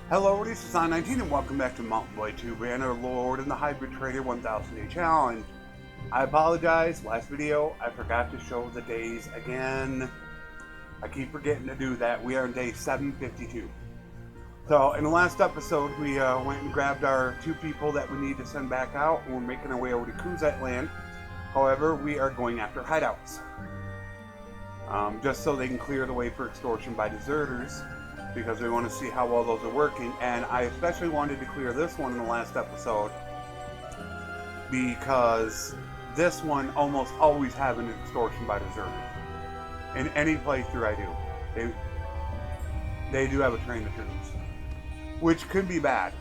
Hello, this is Flesson19 and welcome back to Mountain Blade 2 Bannerlord and the Hybrid Trader 1000 Day Challenge. I apologize, last video I forgot to show the days again. I keep forgetting to do that. We are on day 752. So in the last episode we went and grabbed our two people that we need to send back out and we're making our way over to Kuzet land. However, we are going after hideouts. Just so they can clear the way for extortion by deserters, because we want to see how well those are working. And I especially wanted to clear this one in the last episode because this one almost always have an extortion by deserters. In any playthrough I do, they do have a train the troops, which could be bad.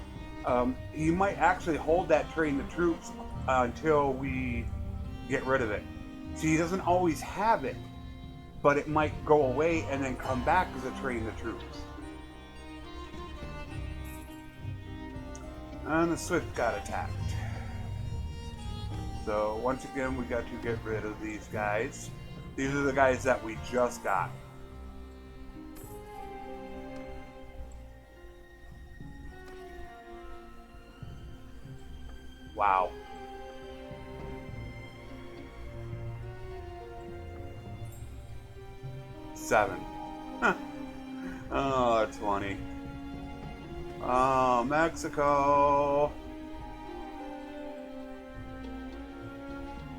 You might actually hold that train the troops until we get rid of it. See, he doesn't always have it, but it might go away and then come back as a train the troops. And the Swift got attacked. So once again, we got to get rid of these guys. These are the guys that we just got. Wow. Seven. Oh, that's funny. Oh, Mexico.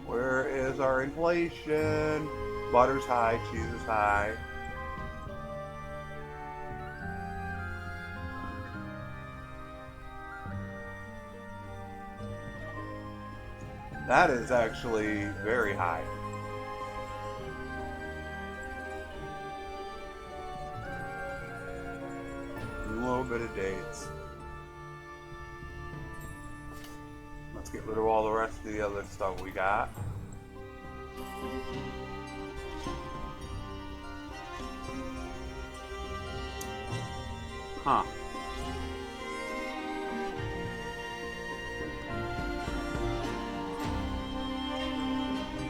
Where is our inflation? Butter's high, cheese is high. That is actually very high. A little bit of dates. Let's get rid of all the rest of the other stuff we got. Huh.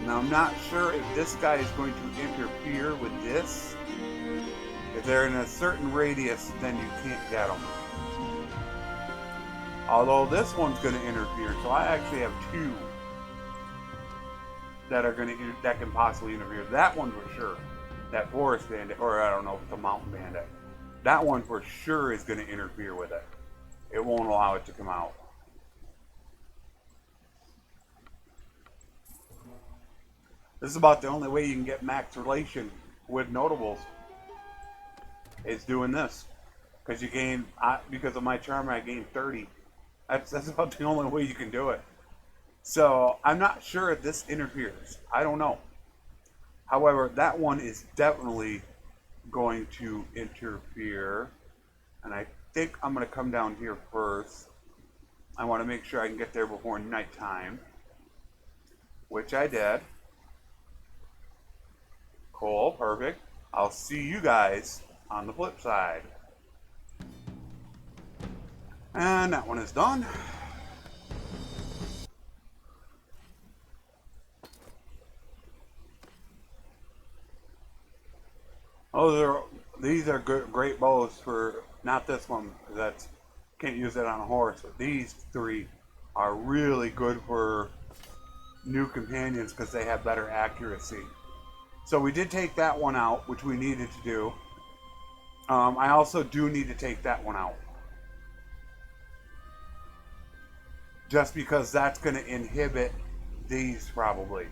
Now I'm not sure if this guy is going to interfere with this. If they're in a certain radius, then you can't get them. Although this one's going to interfere, so I actually have two that are going to that can possibly interfere. That one for sure. That forest bandit, or I don't know if it's a mountain bandit. That one for sure is going to interfere with it. It won't allow it to come out. This is about the only way you can get max relation with notables. Is doing this. Because you gain, because of my charm, I gain 30. That's about the only way you can do it. So I'm not sure if this interferes. I don't know. However, that one is definitely going to interfere. And I think I'm going to come down here first. I want to make sure I can get there before nighttime. Which I did. Cool, perfect. I'll see you guys on the flip side. And that one is done. Oh, these are good, great bows for, not this one, that's, can't use it on a horse, but these three are really good for new companions because they have better accuracy. So we did take that one out, which we needed to do. I also do need to take that one out. Just because that's going to inhibit these probably.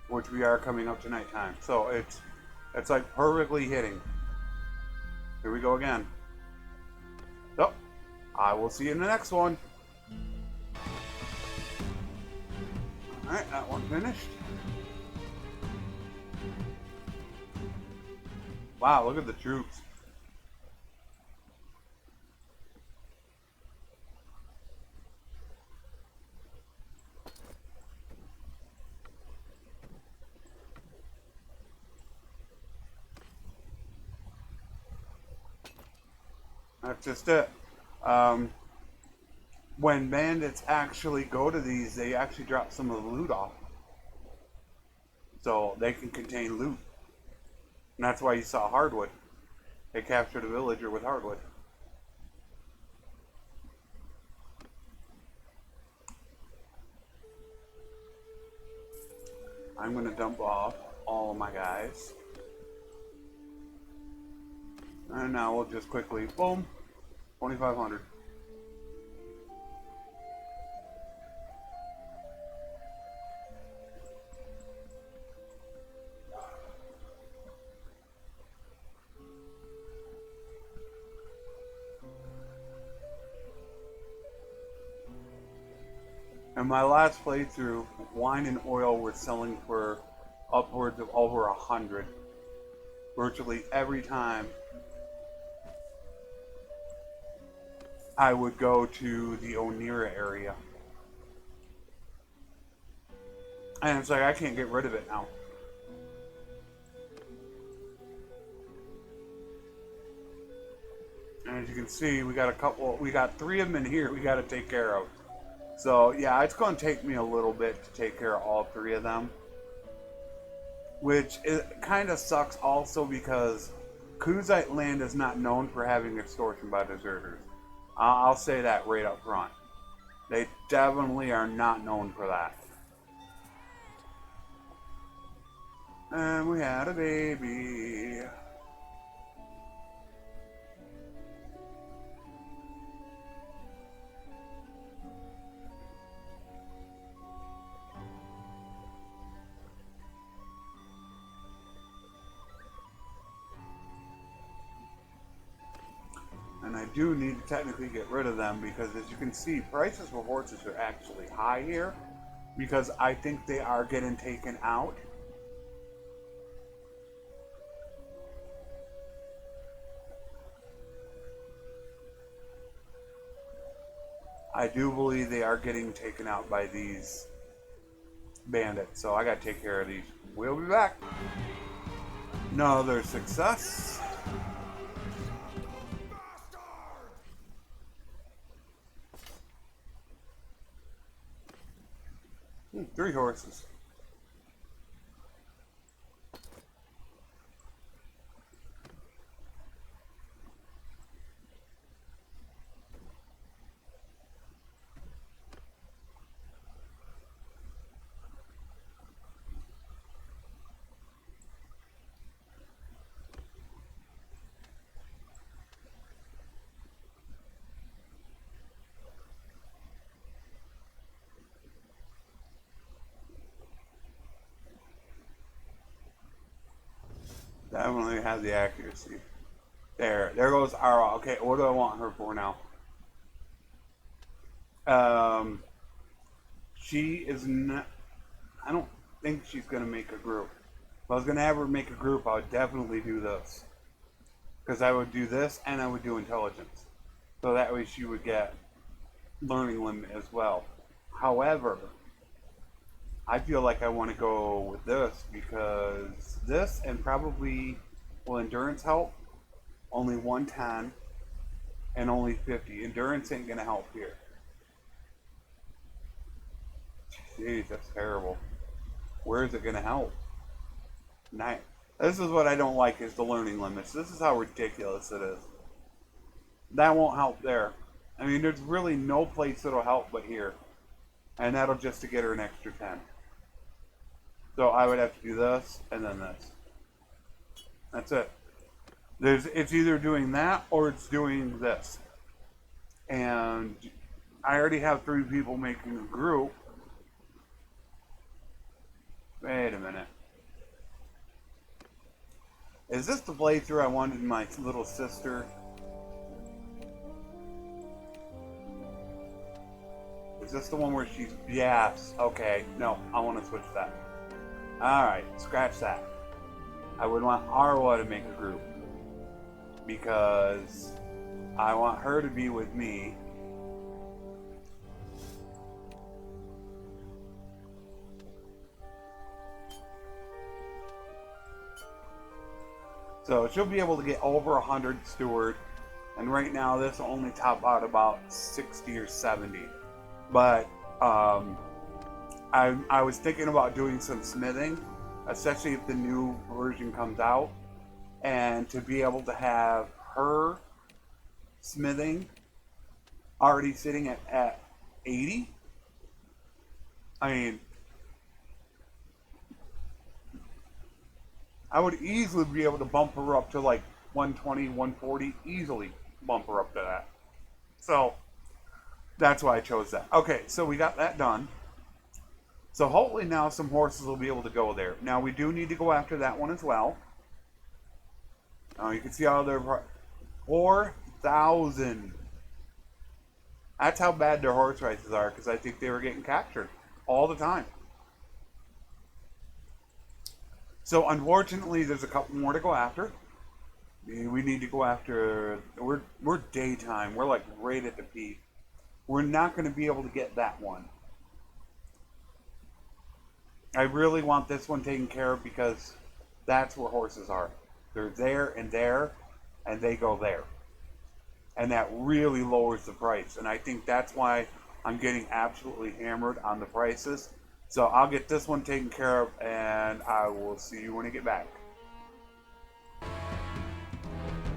Which we are coming up to nighttime. So it's like perfectly hitting. Here we go again. So, I will see you in the next one. Alright, that one finished. Wow, look at the troops. That's just it. When bandits actually go to these, they actually drop some of the loot off. So they can contain loot. And that's why you saw hardwood. They captured a villager with hardwood. I'm going to dump off all of my guys. And now we'll just quickly, boom, 2,500. In my last playthrough, wine and oil were selling for upwards of over 100. Virtually every time I would go to the Onira area. And it's like, I can't get rid of it now. And as you can see, we got 3 of them in here we got to take care of. So yeah, it's going to take me a little bit to take care of all 3 of them. Which kind of sucks also because Kuzite land is not known for having extortion by deserters. I'll say that right up front. They definitely are not known for that. And we had a baby. And I do need to technically get rid of them because, as you can see, prices for horses are actually high here because I think they are getting taken out. I do believe they are getting taken out by these bandits, so I gotta take care of these. We'll be back. Another success. 3 horses. Definitely has the accuracy. There goes Ara. Okay, what do I want her for now? She is not. I don't think she's gonna make a group. If I was gonna have her make a group, I would definitely do this. Because I would do this and I would do intelligence. So that way she would get learning limit as well. However, I feel like I want to go with this because this and probably will endurance help. Only 110 and only 50. Endurance ain't gonna help here. Jeez, that's terrible. Where is it gonna help? This is what I don't like is the learning limits. This is how ridiculous it is. That won't help there. I mean, there's really no place that'll help but here. And that'll just to get her an extra 10. So I would have to do this and then this. That's it. It's either doing that or it's doing this. And I already have 3 people making a group. Wait a minute. Is this the playthrough I wanted my little sister? Is this the one where she's... Yes. Okay. No, I want to switch that. Alright, scratch that. I would want Arwa to make a group. Because I want her to be with me. So she'll be able to get over 100 steward. And right now this will only top out about 60 or 70. But I was thinking about doing some smithing, especially if the new version comes out. and to be able to have her smithing already sitting at 80, I mean, I would easily be able to bump her up to like 120, 140, easily bump her up to that. So that's why I chose that. Okay, so we got that done. So hopefully now some horses will be able to go there. Now we do need to go after that one as well. You can see how they're 4,000. That's how bad their horse races are, because I think they were getting captured all the time. So unfortunately, there's a couple more to go after. We need to go after. We're daytime. We're like right at the peak. We're not going to be able to get that one. I really want this one taken care of because that's where horses are. They're there, and they go there. And that really lowers the price. And I think that's why I'm getting absolutely hammered on the prices. So I'll get this one taken care of, and I will see you when I get back.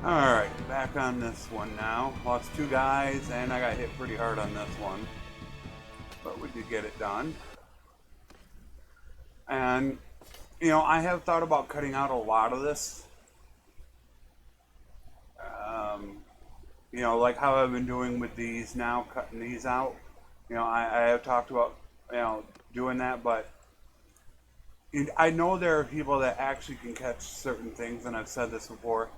Alright, back on this one now. Lost 2 guys, and I got hit pretty hard on this one. But we did get it done. And, you know, I have thought about cutting out a lot of this. You know, like how I've been doing with these now, cutting these out. You know, I have talked about, you know, doing that, but I know there are people that actually can catch certain things, and I've said this before,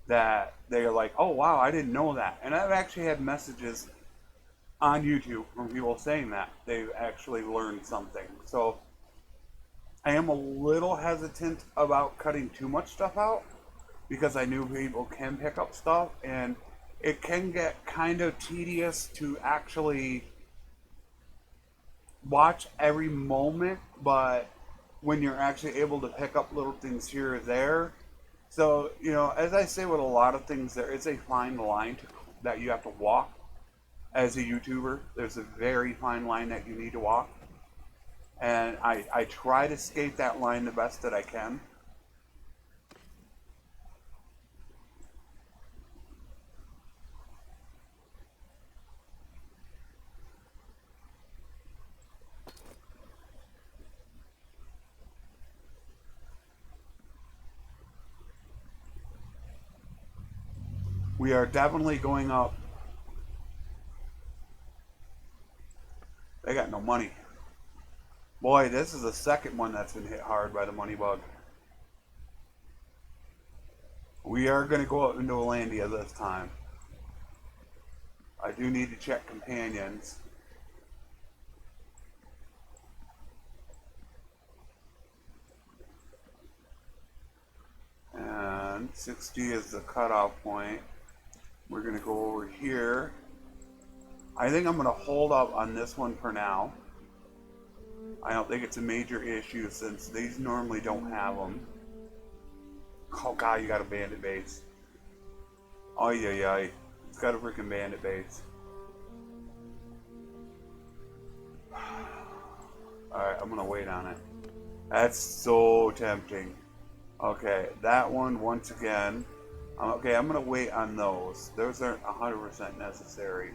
that they're like, oh wow, I didn't know that. And I've actually had messages on YouTube from people saying that they've actually learned something. So I am a little hesitant about cutting too much stuff out, because I knew people can pick up stuff, and it can get kind of tedious to actually watch every moment, but when you're actually able to pick up little things here or there. So, you know, as I say with a lot of things, there is a fine line that you have to walk as a YouTuber. There's a very fine line that you need to walk. And I try to skate that line the best that I can. We are definitely going up. They got no money. Boy, this is the second one that's been hit hard by the money bug. We are going to go up into Alandia this time. I do need to check companions. And 60 is the cutoff point. We're going to go over here. I think I'm going to hold up on this one for now. I don't think it's a major issue since these normally don't have them. Oh god, you got a bandit base. Oh yeah, it's got a freaking bandit base. Alright, I'm gonna wait on it. That's so tempting. Okay, that one once again. Okay, I'm gonna wait on those. Those aren't 100% necessary.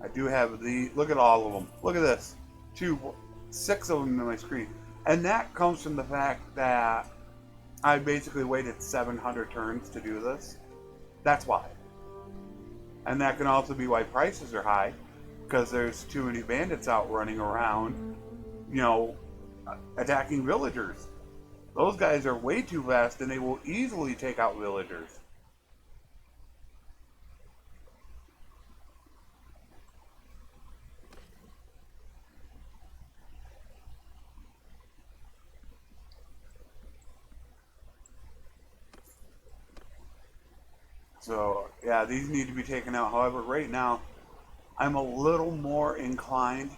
I do have the. Look at all of them. Look at this. 6 of them in my screen. And that comes from the fact that I basically waited 700 turns to do this. That's why. And that can also be why prices are high, because there's too many bandits out running around, you know, attacking villagers. Those guys are way too fast, and they will easily take out villagers. So, yeah, these need to be taken out. However, right now, I'm a little more inclined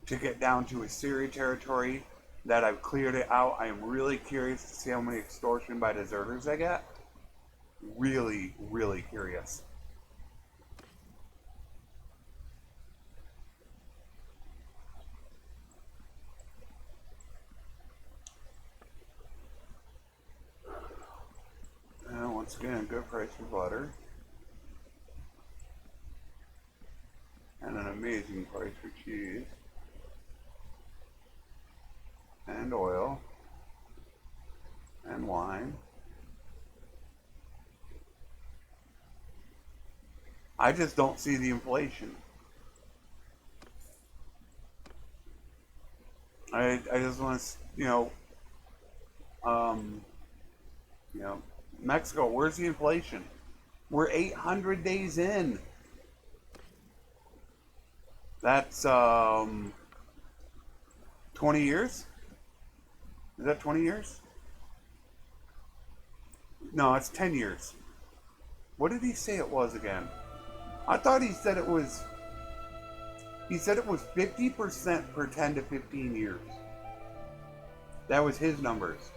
to get down to Assyria territory that I've cleared it out. I am really curious to see how many extortion by deserters I get. Really, really curious. price for butter. And an amazing price for cheese. And oil. And wine. I just don't see the inflation. I just want to, Mexico, where's the inflation? We're 800 days in. That's 20 years? Is that 20 years? No, it's 10 years. What did he say it was again? I thought he said it was 50% per 10 to 15 years. That was his numbers.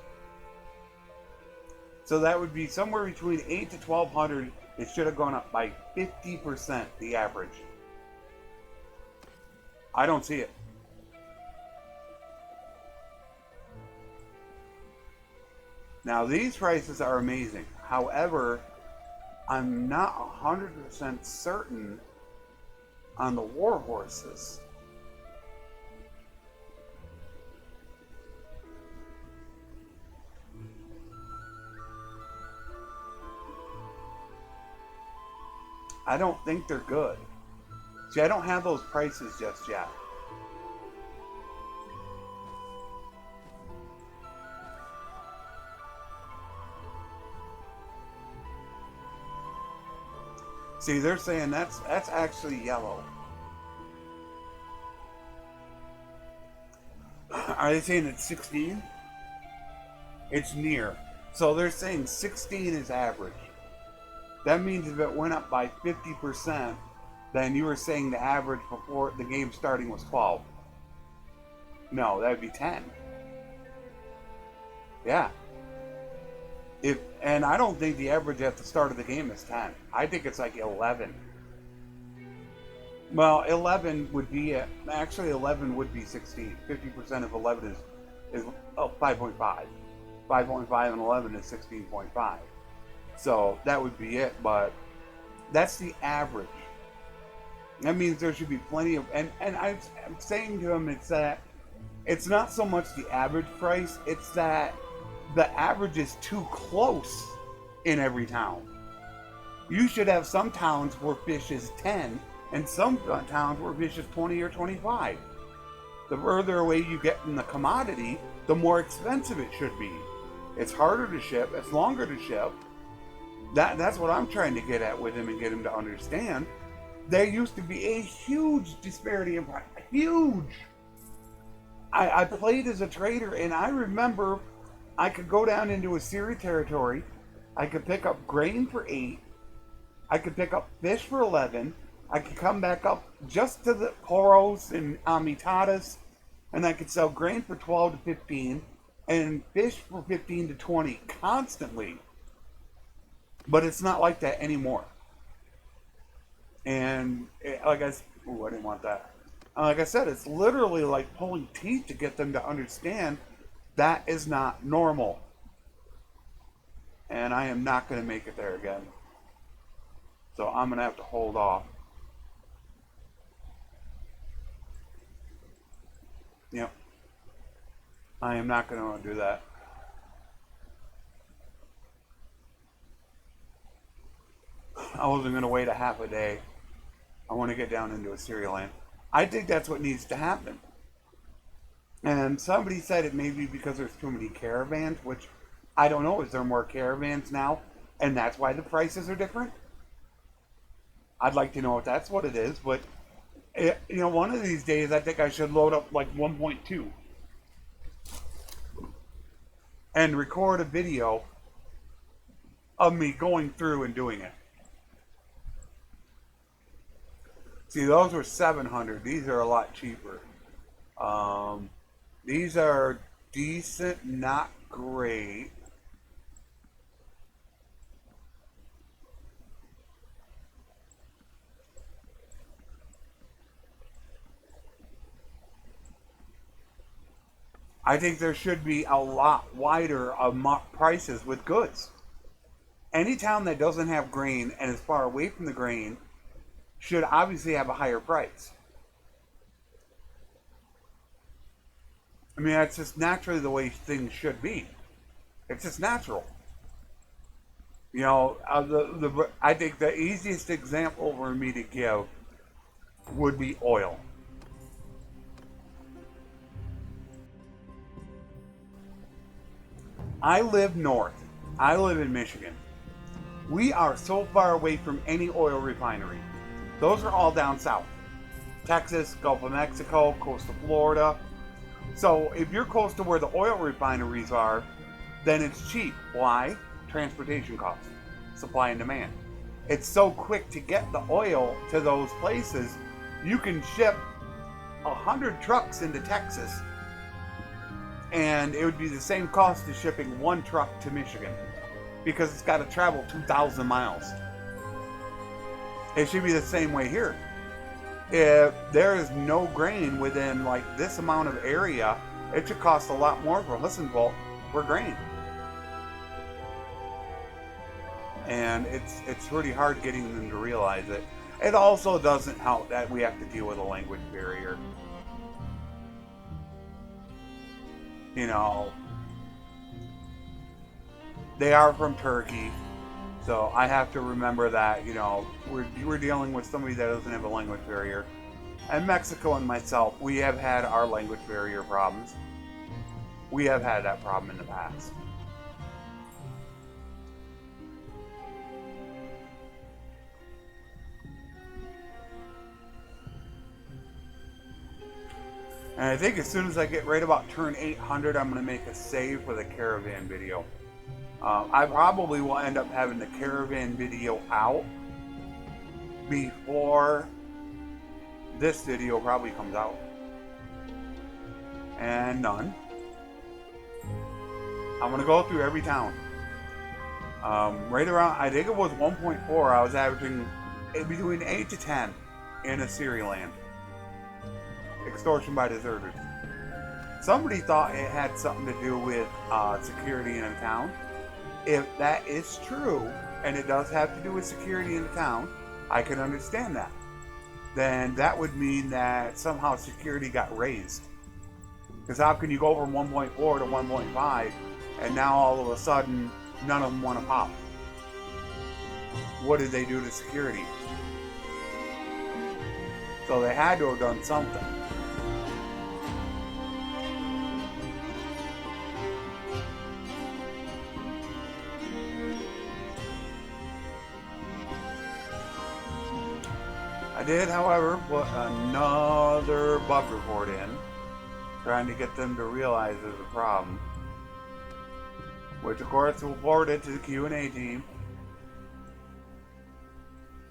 So that would be somewhere between 8 to 1200. It should have gone up by 50%, the average. I don't see it. Now these prices are amazing. However, I'm not 100% certain on the war horses. I don't think they're good. See, I don't have those prices just yet. See, they're saying that's actually yellow. Are they saying it's 16? It's near. So they're saying 16 is average. That means if it went up by 50%, then you were saying the average before the game starting was 12. No, that would be 10. Yeah. And I don't think the average at the start of the game is 10. I think it's like 11. Well, 11 would be actually 11 would be 16. 50% of 11 is 5.5. 5.5 and 11 is 16.5. So that would be it, but that's the average. That means there should be plenty of, and I'm saying to him, it's that it's not so much the average price, it's that the average is too close in every town. You should have some towns where fish is 10 and some towns where fish is 20 or 25. The further away you get from the commodity, the more expensive it should be. It's harder to ship, it's longer to ship. That's what I'm trying to get at with him and get him to understand. There used to be a huge disparity in price. Huge! I played as a trader and I remember I could go down into Assyria territory. I could pick up grain for 8. I could pick up fish for 11. I could come back up just to the Poros and Amitadas, and I could sell grain for 12 to 15 and fish for 15 to 20 constantly. But it's not like that anymore. And I didn't want that. Like I said, it's literally like pulling teeth to get them to understand that is not normal. And I am not going to make it there again. So I'm going to have to hold off. Yep. I am not going to do that. I wasn't going to wait a half a day. I want to get down into Assyria land. I think that's what needs to happen. And somebody said it may be because there's too many caravans, which I don't know. Is there more caravans now? And that's why the prices are different? I'd like to know if that's what it is, but one of these days I think I should load up like 1.2 and record a video of me going through and doing it. See, those were 700. These are a lot cheaper. These are decent, not great. I think there should be a lot wider prices with goods. Any town that doesn't have grain and is far away from the grain should obviously have a higher price. I mean, that's just naturally the way things should be. It's just natural. You know, I think the easiest example for me to give would be oil. I live north. I live in Michigan. We are so far away from any oil refinery. Those are all down south. Texas, Gulf of Mexico, coast of Florida. So if you're close to where the oil refineries are, then it's cheap. Why? Transportation costs, supply and demand. It's so quick to get the oil to those places, you can ship 100 trucks into Texas and it would be the same cost as shipping one truck to Michigan because it's got to travel 2,000 miles. It should be the same way here. If there is no grain within like this amount of area, it should cost a lot more for Lissenvolt for grain. And it's pretty hard getting them to realize it. It also doesn't help that we have to deal with a language barrier. You know, they are from Turkey, so I have to remember that, you know, we're dealing with somebody that doesn't have a language barrier. And Mexico and myself, we have had our language barrier problems. We have had that problem in the past. And I think as soon as I get right about turn 800, I'm going to make a save for the caravan video. I probably will end up having the caravan video out before this video probably comes out. And none. I'm going to go through every town. Right around, I think it was 1.4, I was averaging between 8 to 10 in Assyrialand. Extortion by deserters. Somebody thought it had something to do with security in a town. If that is true, and it does have to do with security in the town, I can understand that. Then that would mean that somehow security got raised. Because how can you go from 1.4 to 1.5 and now all of a sudden none of them want to pop? What did they do to security? So they had to have done something. I did, however, put another bug report in, trying to get them to realize there's a problem. Which, of course, will forward it to the Q&A team.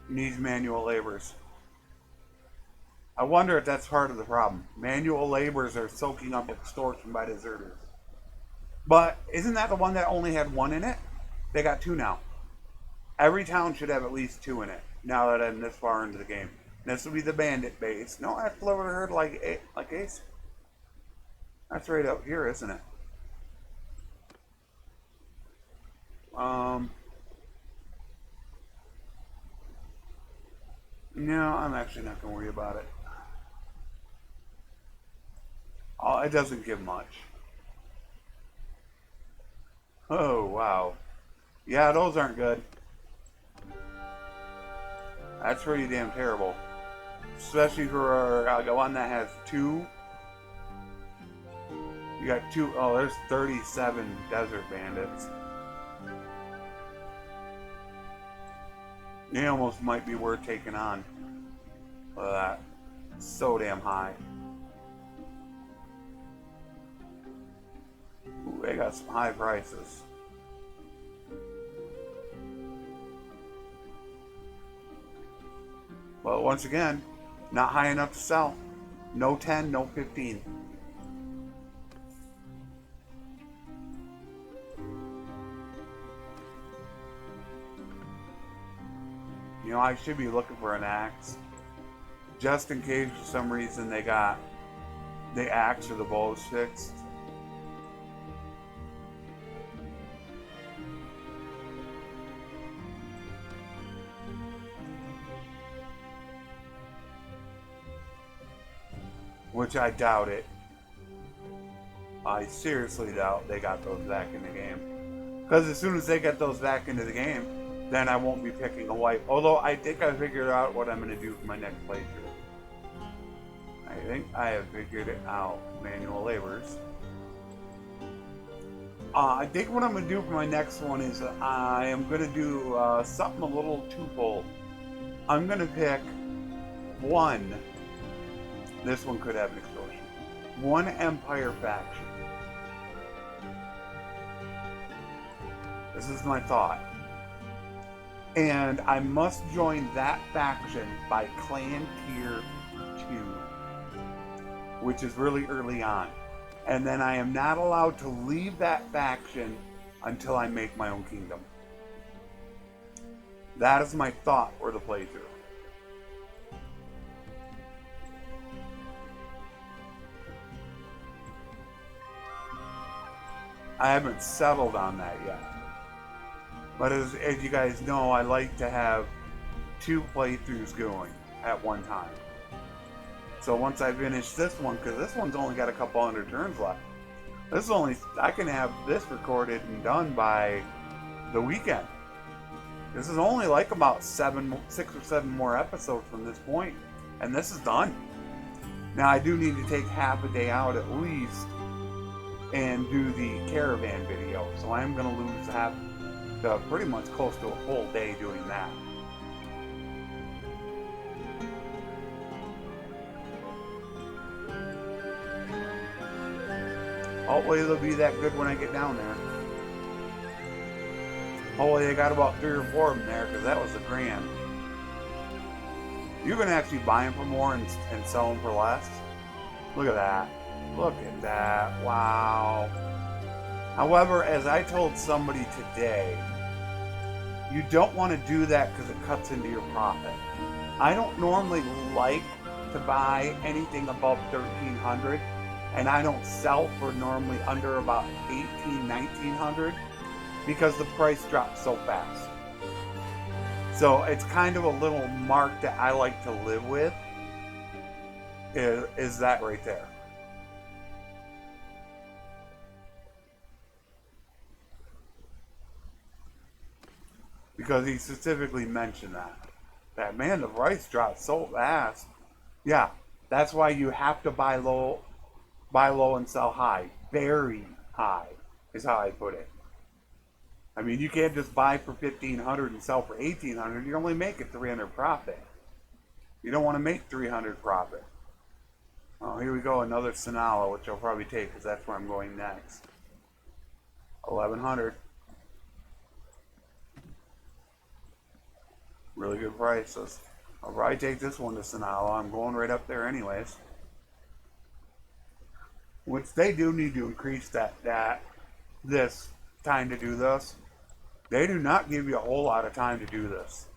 Needs manual laborers. I wonder if that's part of the problem. Manual laborers are soaking up extortion by deserters. But isn't that the one that only had one in it? They got two now. Every town should have at least two in it, now that I'm this far into the game. This will be the bandit base. No, I flew over to her like Ace. That's right up here, isn't it? No, I'm actually not going to worry about it. Oh, it doesn't give much. Oh, wow. Yeah, those aren't good. That's pretty damn terrible. Especially for one that has two. You got two. Oh, there's 37 desert bandits. They almost might be worth taking on. Look at that. So damn high. Ooh, they got some high prices. Well, once again, not high enough to sell. No 10, no 15. You know, I should be looking for an axe. Just in case for some reason they got the axe or the bows fixed. which I doubt it. I seriously doubt they got those back in the game. Because as soon as they get those back into the game, then I won't be picking a wife. Although I think I figured out what I'm going to do for my next playthrough. I think I have figured it out. Manual labors. I think what I'm going to do for my next one is I am going to do something a little twofold. I'm going to pick one. This one could have an explosion. One Empire faction. This is my thought. And I must join that faction by clan tier 2, which is really early on. And then I am not allowed to leave that faction until I make my own kingdom. That is my thought for the playthrough. I haven't settled on that yet. But as you guys know, I like to have 2 playthroughs going at one time. So once I finish this one, because this one's only got a couple hundred turns left. This is only, I can have this recorded and done by the weekend. This is only like about 6 or 7 more episodes from this point, and this is done. Now I do need to take half a day out at least and do the caravan video, so I am going to lose half, pretty much close to a full day doing that. Hopefully they'll be that good when I get down there. Hopefully they got about 3 or 4 of them there, because that was a grand. You can actually buy them for more and sell them for less. Look at that. Look at that. Wow. However, as I told somebody today, you don't want to do that because it cuts into your profit. I don't normally like to buy anything above 1,300, and I don't sell for normally under about 1,800, 1,900 because the price drops so fast. So it's kind of a little mark that I like to live with, is that right there. Because he specifically mentioned that man, the price dropped so fast. Yeah, that's why you have to buy low and sell high. Very high is how I put it. I mean, you can't just buy for 1,500 and sell for 1,800. You only make it 300 profit. You don't want to make 300 profit. Oh, here we go, another Sinala, which I'll probably take because that's where I'm going next. 1,100. Really good prices. I'll probably take this one to Sinala. I'm going right up there anyways. Which they do need to increase this time to do this. They do not give you a whole lot of time to do this.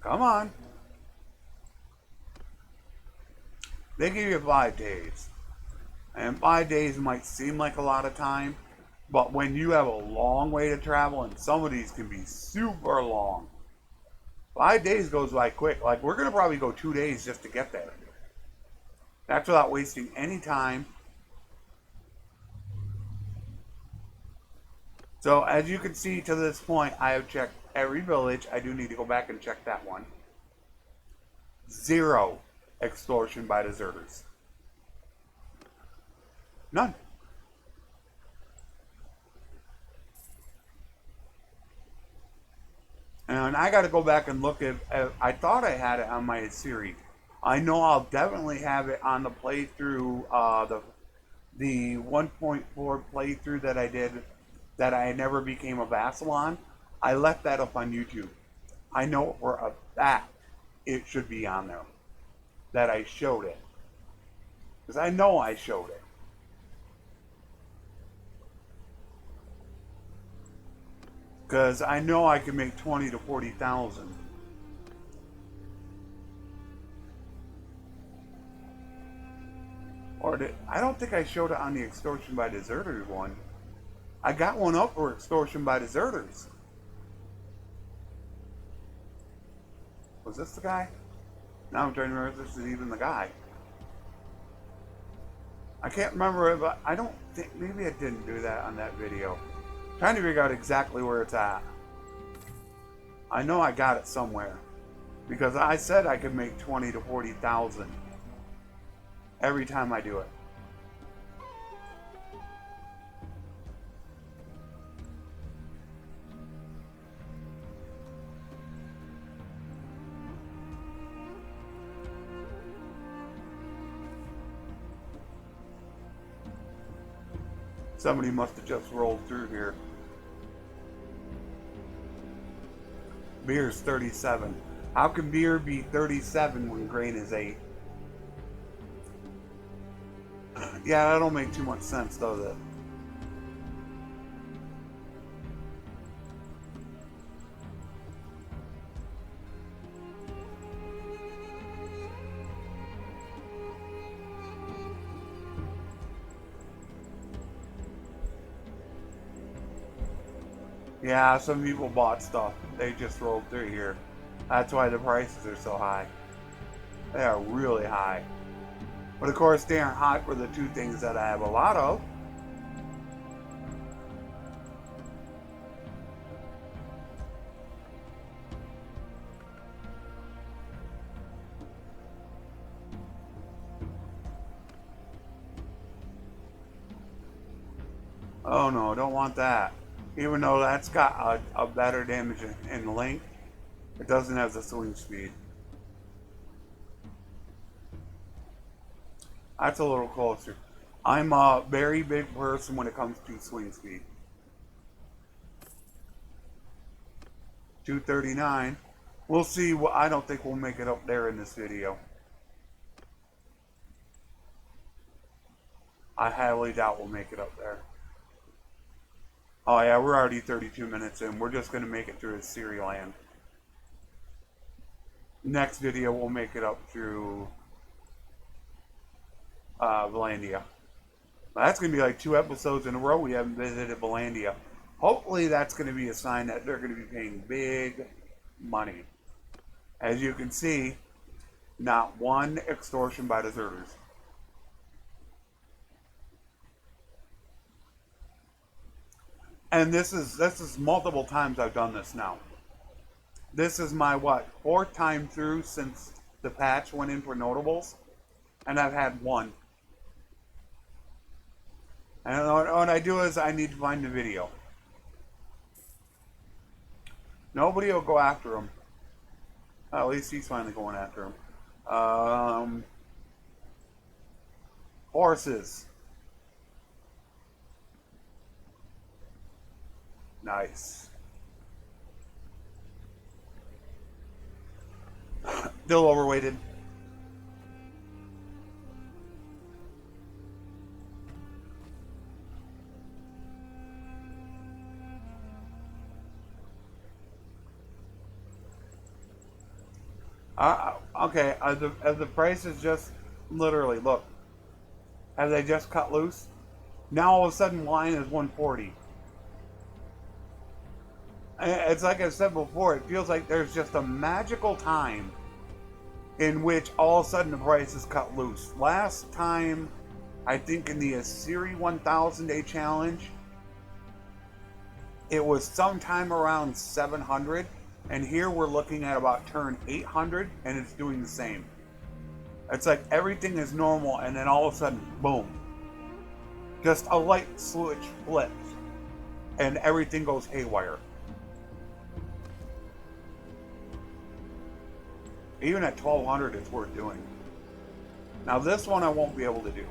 Come on. They give you 5 days. And 5 days might seem like a lot of time, but when you have a long way to travel, and some of these can be super long, 5 days goes by quick. Like, we're going to probably go 2 days just to get there. That's without wasting any time. So, as you can see to this point, I have checked every village. I do need to go back and check that one. 0 extortion by deserters. None. And I got to go back and look at, I thought I had it on my series. I know I'll definitely have it on the playthrough, the 1.4 playthrough that I did, that I never became a vassal on. I left that up on YouTube. I know for a fact it should be on there, that I showed it. Because I know I showed it. Because I know I can make 20 to 40,000. I don't think I showed it on the extortion by deserters one. I got one up for extortion by deserters. Was this the guy? Now I'm trying to remember if this is even the guy. I can't remember it, but I don't think, maybe I didn't do that on that video. I'm trying to figure out exactly where it's at. I know I got it somewhere. Because I said I could make 20 to 40,000 every time I do it. Somebody must have just rolled through here. Beer's 37. How can beer be 37 when grain is 8? Yeah, that don't make too much sense, does it? Yeah, some people bought stuff. They just rolled through here. That's why the prices are so high. They are really high. But of course, they aren't high for the two things that I have a lot of. Oh no, don't want that. Even though that's got a better damage in length, it doesn't have the swing speed. That's a little closer. I'm a very big person when it comes to swing speed. 239. We'll see. I don't think we'll make it up there in this video. I highly doubt we'll make it up there. Oh yeah, we're already 32 minutes in. We're just going to make it through Syrialand. Next video, we'll make it up through Valandia. That's going to be like 2 episodes in a row we haven't visited Valandia. Hopefully that's going to be a sign that they're going to be paying big money. As you can see, not one extortion by deserters. And this is multiple times I've done this now. This is my, 4th time through since the patch went in for notables. And I've had 1. And what I do is I need to find the video. Nobody will go after him. At least he's finally going after him. Horses. Nice. Still overweighted. Okay, as the price is just literally, look, as they just cut loose, now all of a sudden line is 140. It's like I said before, it feels like there's just a magical time in which all of a sudden the price is cut loose. Last time, I think in the Assyri 1000 day challenge, it was sometime around 700. And here we're looking at about turn 800, and it's doing the same. It's like everything is normal, and then all of a sudden, boom. Just a light switch flips, and everything goes haywire. Even at 1200, it's worth doing. Now this one I won't be able to do.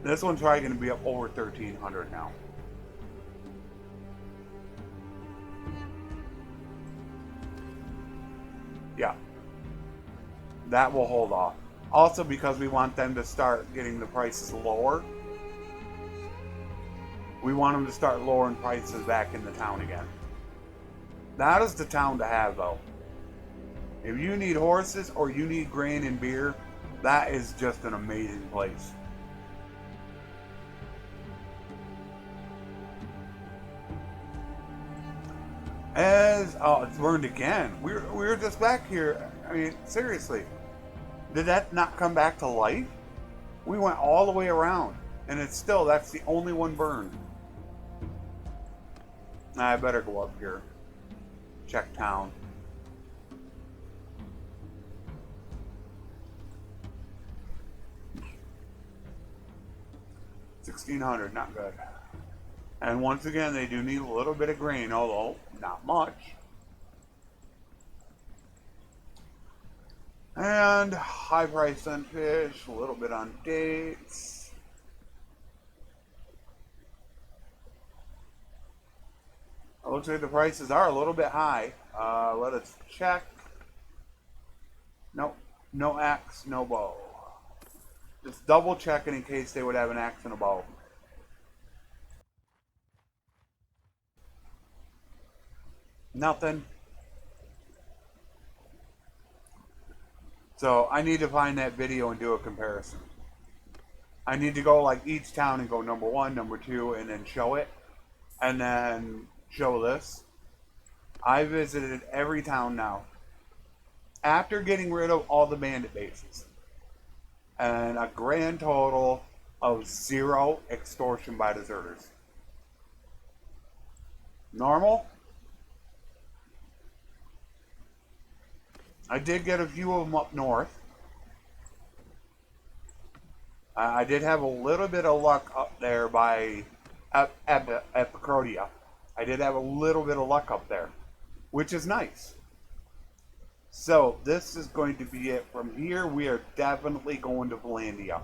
This one's probably going to be up over 1300 now. Yeah, that will hold off. Also because we want them to start getting the prices lower. We want them to start lowering prices back in the town again. That is the town to have though. If you need horses or you need grain and beer, that is just an amazing place. As oh, it's burned again. We were just back here. I mean, seriously, did that not come back to life? We went all the way around, and it's still that's the only one burned. I better go up here. Check town. $1,600, not good. And once again, they do need a little bit of grain, although not much. And high price on fish, a little bit on dates. It looks like the prices are a little bit high. Let us check. Nope, no axe, no bow. Just double checking in case they would have an axe and a bow. Nothing. So I need to find that video and do a comparison. I need to go like each town and go number 1, number 2, and then show it. And then show this. I visited every town now. After getting rid of all the bandit bases. And a grand total of 0 extortion by deserters. Normal? I did get a few of them up north. I did have a little bit of luck up there by Epicrodia. I did have a little bit of luck up there, which is nice. So this is going to be it. From here, we are definitely going to Valandia,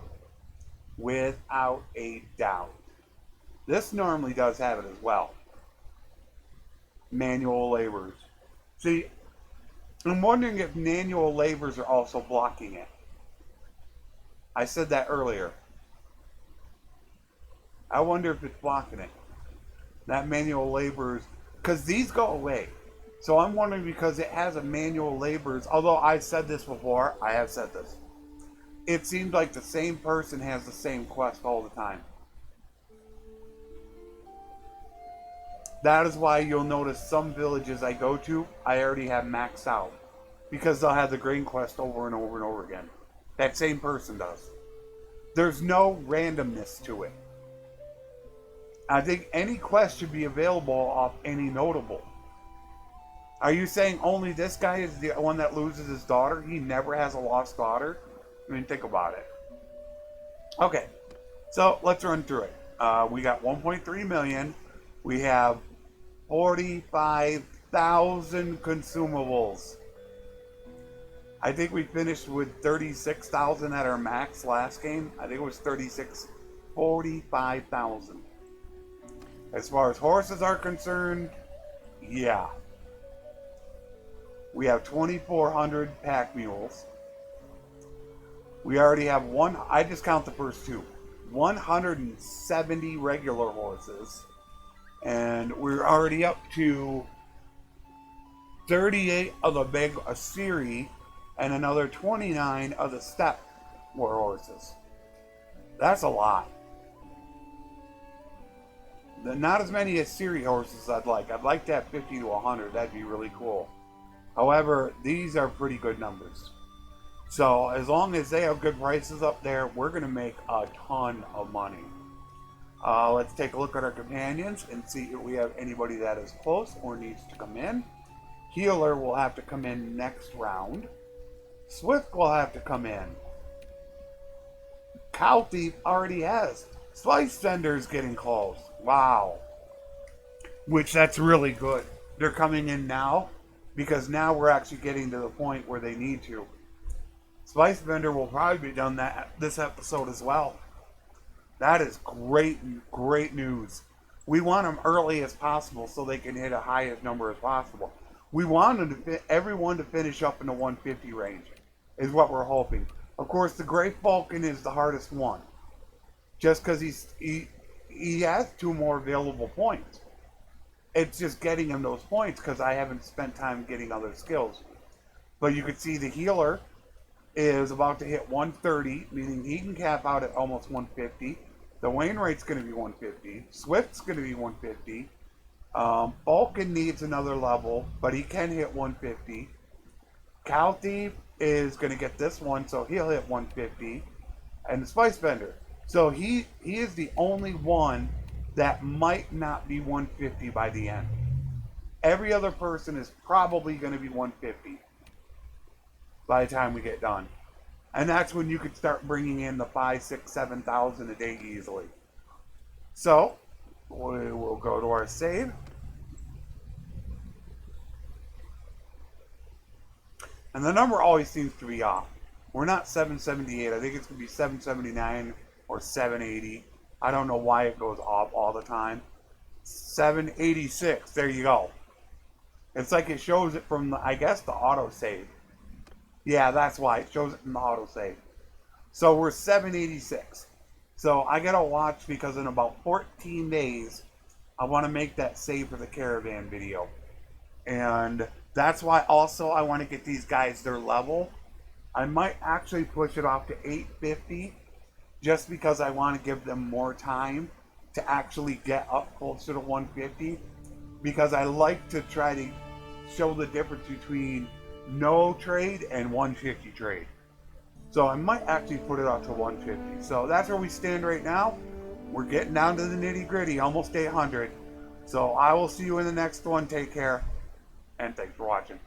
without a doubt. This normally does have it as well. Manual laborers. See, I'm wondering if manual laborers are also blocking it. I said that earlier. I wonder if it's blocking it. That manual laborers, because these go away. So I'm wondering because it has a manual laborers, although I said this before, I have said this. It seems like the same person has the same quest all the time. That is why you'll notice some villages I go to, I already have maxed out. Because they'll have the grain quest over and over and over again. That same person does. There's no randomness to it. I think any quest should be available off any notable. Are you saying only this guy is the one that loses his daughter? He never has a lost daughter? I mean, think about it. Okay, so let's run through it. We got 1.3 million. We have 45,000 consumables. I think we finished with 36,000 at our max last game. I think it was 45,000. As far as horses are concerned, yeah. We have 2,400 pack mules. We already have I just count the first 2. 170 regular horses. And we're already up to 38 of the big Assyri and another 29 of the steppe war horses. That's a lot. Not as many Assyri horses as I'd like. I'd like to have 50 to 100. That'd be really cool. However, these are pretty good numbers. So as long as they have good prices up there, we're going to make a ton of money. Let's take a look at our companions and see if we have anybody that is close or needs to come in. Healer will have to come in next round. Swift will have to come in. Cow Thief already has. Spice Vendor is getting close. Wow. Which that's really good. They're coming in now because now we're actually getting to the point where they need to. Spice Vendor will probably be done this episode as well. That is great news. We want them early as possible so they can hit a highest number as possible. We want them everyone to finish up in the 150 range, is what we're hoping. Of course, the Great Falcon is the hardest one, just because he has 2 more available points. It's just getting him those points because I haven't spent time getting other skills. But you can see the healer is about to hit 130, meaning he can cap out at almost 150. The Wainwright's going to be 150. Swift's going to be 150. Vulcan needs another level, but he can hit 150. Calthy is going to get this one, so he'll hit 150. And the Spice Bender. So he is the only one that might not be 150 by the end. Every other person is probably going to be 150 by the time we get done. And that's when you could start bringing in the 5, 6, 7,000 a day easily. So we will go to our save. And the number always seems to be off. We're not 778. I think it's going to be 779 or 780. I don't know why it goes off all the time. 786. There you go. It's like it shows it from, I guess, the autosave. Yeah, that's why. It shows it from the autosave. So we're 786. So I got to watch because in about 14 days, I want to make that save for the caravan video. And that's why also I want to get these guys their level. I might actually push it off to 850 just because I want to give them more time to actually get up closer to 150, because I like to try to show the difference between no trade and 150 trade. So I might actually put it up to 150. So that's where we stand right now. We're getting down to the nitty gritty, almost 800. So I will see you in the next one. Take care, and thanks for watching.